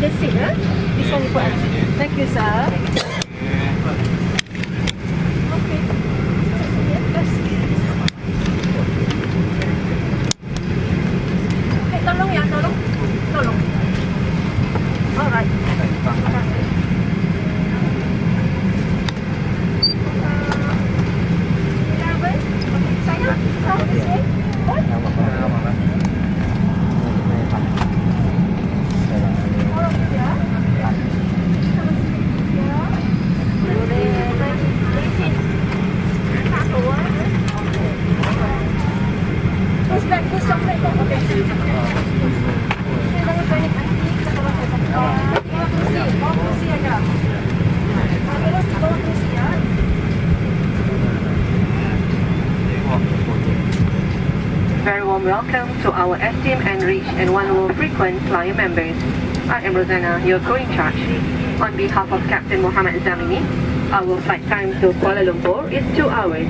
the seat, huh? This one you put on the seat. Thank you, sir. Okay. Yes. Okay, tolong ya, tolong. Tolong. Alright. Very warm welcome to our esteemed, enriched and wonderful frequent flyer members. I am Rosanna, your crew in charge. On behalf of Captain Muhammad Zamini, our flight time to Kuala Lumpur is 2 hours.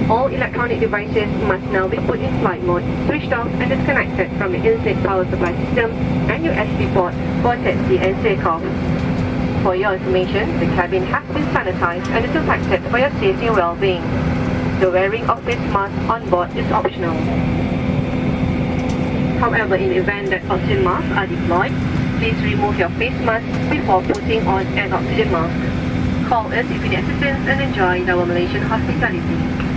All electronic devices must now be put in flight mode, switched off and disconnected from the in-seat power supply system and USB port for taxi and takeoff. For your information, the cabin has been sanitized and disinfected for your safety and well-being. The wearing of face mask on board is optional. However, in the event that oxygen masks are deployed, please remove your face mask before putting on an oxygen mask. Call us if you need assistance and enjoy our Malaysian hospitality.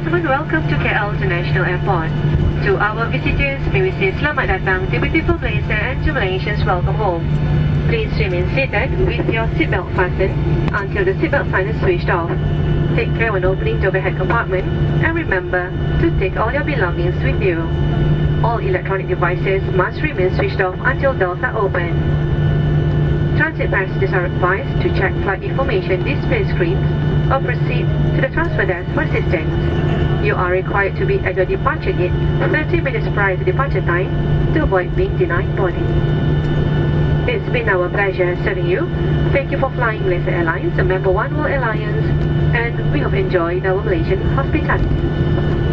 gentlemen, welcome to KL International Airport. To our visitors, may we say selamat datang to beautiful Malaysia and to Malaysians welcome home. Please remain seated with your seatbelt fastened until the seatbelt sign is switched off. Take care when opening the overhead compartment and remember to take all your belongings with you. All electronic devices must remain switched off until doors are open. Transit passengers are advised to check flight information display screens or proceed to the transfer desk for assistance. You are required to be at your departure gate 30 minutes prior to departure time to avoid being denied boarding. It's been our pleasure serving you. Thank you for flying Malaysia Airlines, a member One World Alliance, and we hope you enjoyed our Malaysian hospitality.